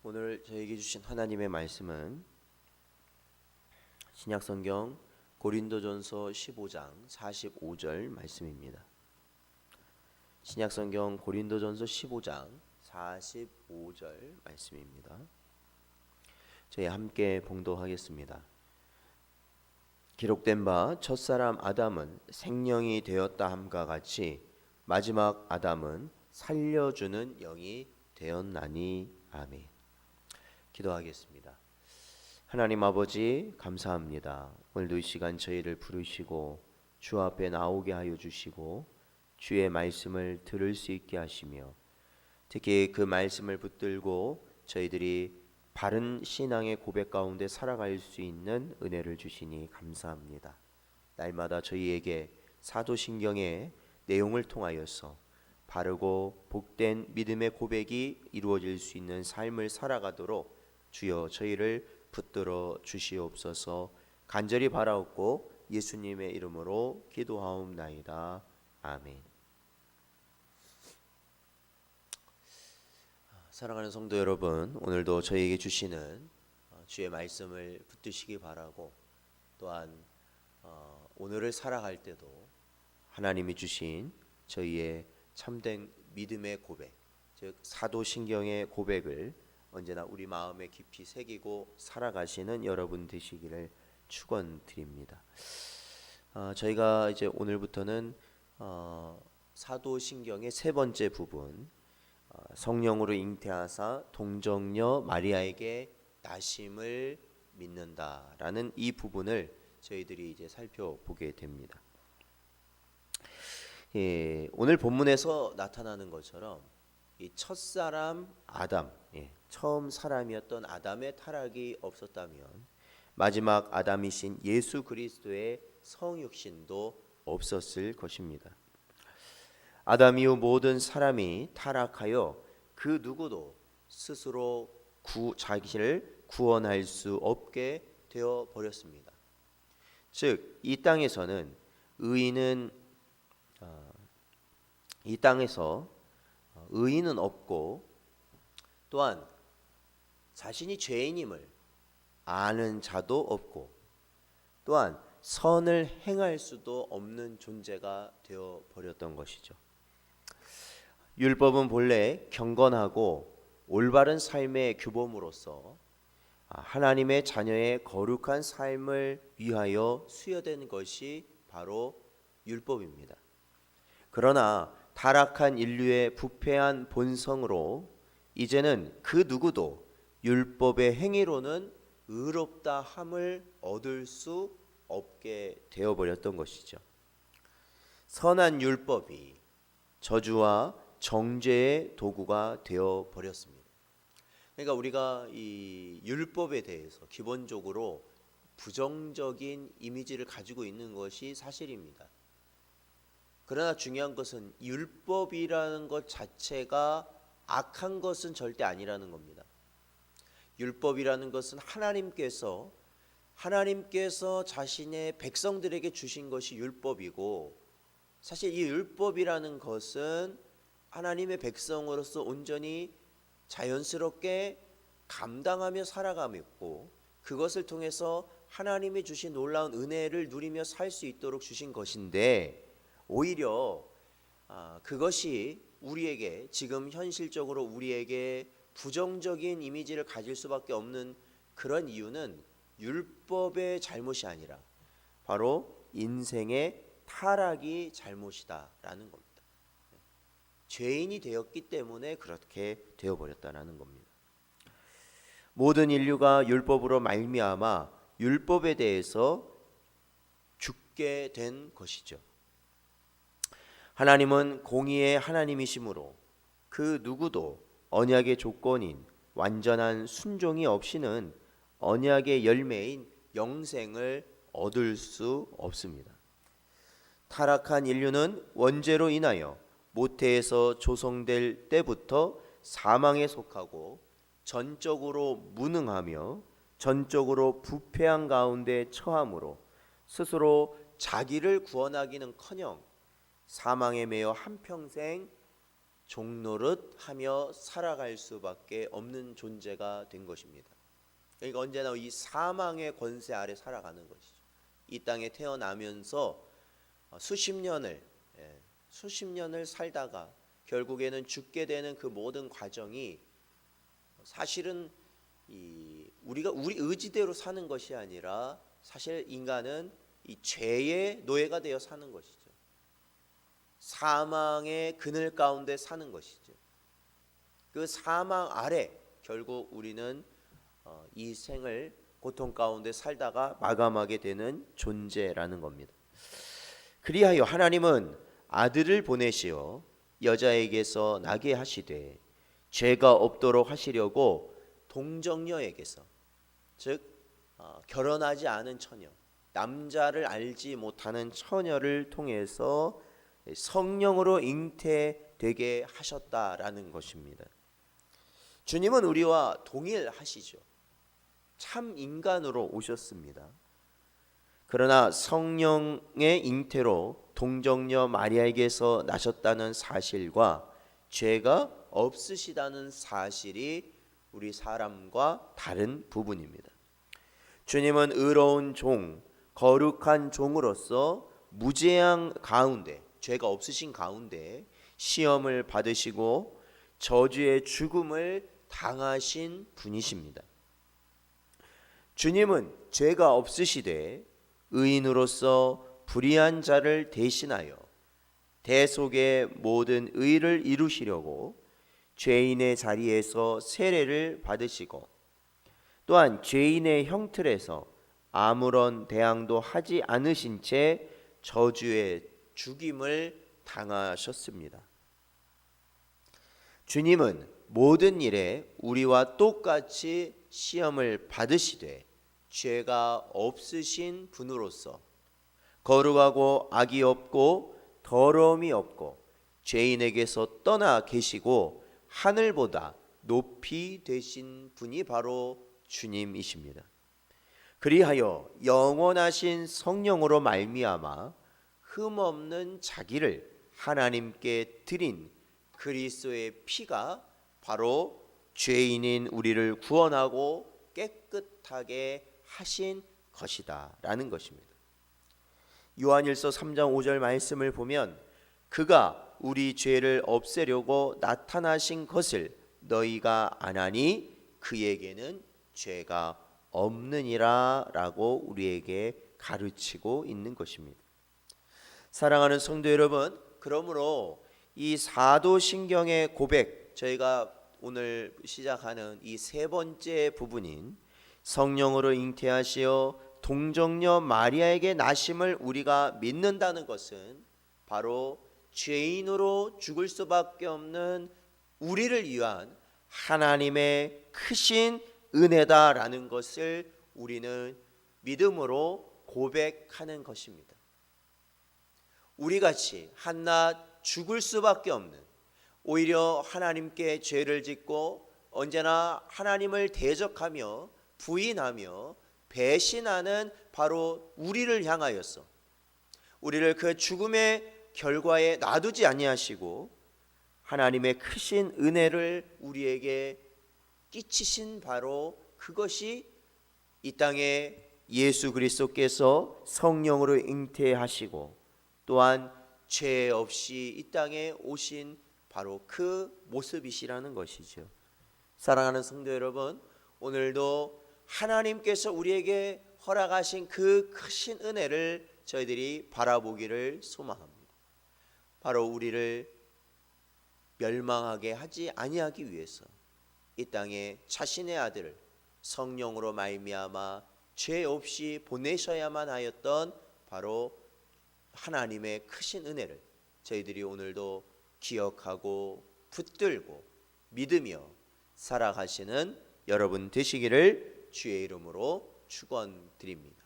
오늘 저에게 주신 하나님의 말씀은 신약성경 고린도전서 15장 45절 말씀입니다. 신약성경 고린도전서 15장 45절 말씀입니다. 저희 함께 봉독하겠습니다. 기록된 바 첫사람 아담은 생명이 되었다 함과 같이 마지막 아담은 살려주는 영이 되었나니. 아멘. 기도하겠습니다. 하나님 아버지 감사합니다. 오늘도 이 시간 저희를 부르시고 주 앞에 나오게 하여 주시고 주의 말씀을 들을 수 있게 하시며 특히 그 말씀을 붙들고 저희들이 바른 신앙의 고백 가운데 살아갈 수 있는 은혜를 주시니 감사합니다. 날마다 저희에게 사도신경의 내용을 통하여서 바르고 복된 믿음의 고백이 이루어질 수 있는 삶을 살아가도록 주여 저희를 붙들어 주시옵소서. 간절히 바라옵고 예수님의 이름으로 기도하옵나이다. 아멘. 사랑하는 성도 여러분, 오늘도 저희에게 주시는 주의 말씀을 붙드시기 바라고, 또한 오늘을 살아갈 때도 하나님이 주신 저희의 참된 믿음의 고백, 즉 사도신경의 고백을 언제나 우리 마음에 깊이 새기고 살아가시는 여러분 되시기를 축원드립니다. 저희가 이제 오늘부터는 사도신경의 세 번째 부분, 성령으로 잉태하사 동정녀 마리아에게 나심을 믿는다라는 이 부분을 저희들이 이제 살펴보게 됩니다. 오늘 본문에서 나타나는 것처럼 이 첫사람 아담, 처음 사람이었던 아담의 타락이 없었다면 마지막 아담이신 예수 그리스도의 성육신도 없었을 것입니다. 아담 이후 모든 사람이 타락하여 그 누구도 스스로 자기를 구원할 수 없게 되어 버렸습니다. 즉, 이 땅에서는 의인은 없고, 또한 자신이 죄인임을 아는 자도 없고, 또한 선을 행할 수도 없는 존재가 되어 버렸던 것이죠. 율법은 본래 경건하고 올바른 삶의 규범으로서 하나님의 자녀의 거룩한 삶을 위하여 수여된 것이 바로 율법입니다. 그러나 타락한 인류의 부패한 본성으로 이제는 그 누구도 율법의 행위로는 의롭다 함을 얻을 수 없게 되어버렸던 것이죠. 선한 율법이 저주와 정죄의 도구가 되어버렸습니다. 그러니까 우리가 이 율법에 대해서 기본적으로 부정적인 이미지를 가지고 있는 것이 사실입니다. 그러나 중요한 것은 율법이라는 것 자체가 악한 것은 절대 아니라는 겁니다. 율법이라는 것은 하나님께서 자신의 백성들에게 주신 것이 율법이고, 사실 이 율법이라는 것은 하나님의 백성으로서 온전히 자연스럽게 감당하며 살아가고, 그것을 통해서 하나님이 주신 놀라운 은혜를 누리며 살 수 있도록 주신 것인데, 오히려 그것이 우리에게 지금 현실적으로 우리에게 부정적인 이미지를 가질 수밖에 없는 그런 이유는 율법의 잘못이 아니라 바로 인생의 타락이 잘못이다라는 겁니다. 죄인이 되었기 때문에 그렇게 되어버렸다라는 겁니다. 모든 인류가 율법으로 말미암아 율법에 대해서 죽게 된 것이죠. 하나님은 공의의 하나님이시므로 그 누구도 언약의 조건인 완전한 순종이 없이는 언약의 열매인 영생을 얻을 수 없습니다. 타락한 인류는 원죄로 인하여 모태에서 조성될 때부터 사망에 속하고 전적으로 무능하며 전적으로 부패한 가운데 처함으로 스스로 자기를 구원하기는커녕 사망에 매여 한평생 종노릇하며 살아갈 수밖에 없는 존재가 된 것입니다. 그러니까 언제나 이 사망의 권세 아래 살아가는 것이죠. 이 땅에 태어나면서 수십 년을 살다가 결국에는 죽게 되는 그 모든 과정이 사실은 우리가 우리 의지대로 사는 것이 아니라 사실 인간은 이 죄의 노예가 되어 사는 것이죠. 사망의 그늘 가운데 사는 것이죠. 그 사망 아래 결국 우리는 이 생을 고통 가운데 살다가 마감하게 되는 존재라는 겁니다. 그리하여 하나님은 아들을 보내시어 여자에게서 나게 하시되 죄가 없도록 하시려고 동정녀에게서, 즉 결혼하지 않은 처녀, 남자를 알지 못하는 처녀를 통해서 성령으로 잉태되게 하셨다라는 것입니다. 주님은 우리와 동일하시죠. 참 인간으로 오셨습니다. 그러나 성령의 잉태로 동정녀 마리아에게서 나셨다는 사실과 죄가 없으시다는 사실이 우리 사람과 다른 부분입니다. 주님은 의로운 종, 거룩한 종으로서 무죄한 가운데, 죄가 없으신 가운데 시험을 받으시고 저주의 죽음을 당하신 분이십니다. 주님은 죄가 없으시되 의인으로서 불의한 자를 대신하여 대속의 모든 의를 이루시려고 죄인의 자리에서 세례를 받으시고 또한 죄인의 형틀에서 아무런 대항도 하지 않으신 채 저주의 죽임을 당하셨습니다. 주님은 모든 일에 우리와 똑같이 시험을 받으시되 죄가 없으신 분으로서 거룩하고 악이 없고 더러움이 없고 죄인에게서 떠나 계시고 하늘보다 높이 되신 분이 바로 주님이십니다. 그리하여 영원하신 성령으로 말미암아 흠없는 자기를 하나님께 드린 그리스도의 피가 바로 죄인인 우리를 구원하고 깨끗하게 하신 것이다 라는 것입니다. 요한일서 3장 5절 말씀을 보면 그가 우리 죄를 없애려고 나타나신 것을 너희가 아나니 그에게는 죄가 없느니라 라고 우리에게 가르치고 있는 것입니다. 사랑하는 성도 여러분, 그러므로 이 사도신경의 고백, 저희가 오늘 시작하는 이 세 번째 부분인 성령으로 잉태하시어 동정녀 마리아에게 나심을 우리가 믿는다는 것은 바로 죄인으로 죽을 수밖에 없는 우리를 위한 하나님의 크신 은혜다라는 것을 우리는 믿음으로 고백하는 것입니다. 우리같이 한낱 죽을 수밖에 없는, 오히려 하나님께 죄를 짓고 언제나 하나님을 대적하며 부인하며 배신하는 바로 우리를 향하여서 우리를 그 죽음의 결과에 놔두지 아니하시고 하나님의 크신 은혜를 우리에게 끼치신 바로 그것이 이 땅에 예수 그리스도께서 성령으로 잉태하시고 또한 죄 없이 이 땅에 오신 바로 그 모습이시라는 것이죠. 사랑하는 성도 여러분, 오늘도 하나님께서 우리에게 허락하신 그 크신 은혜를 저희들이 바라보기를 소망합니다. 바로 우리를 멸망하게 하지 아니하기 위해서 이 땅에 자신의 아들을 성령으로 말미암아 죄 없이 보내셔야만 하였던 바로 하나님의 크신 은혜를 저희들이 오늘도 기억하고 붙들고 믿으며 살아가시는 여러분 되시기를 주의 이름으로 축원드립니다.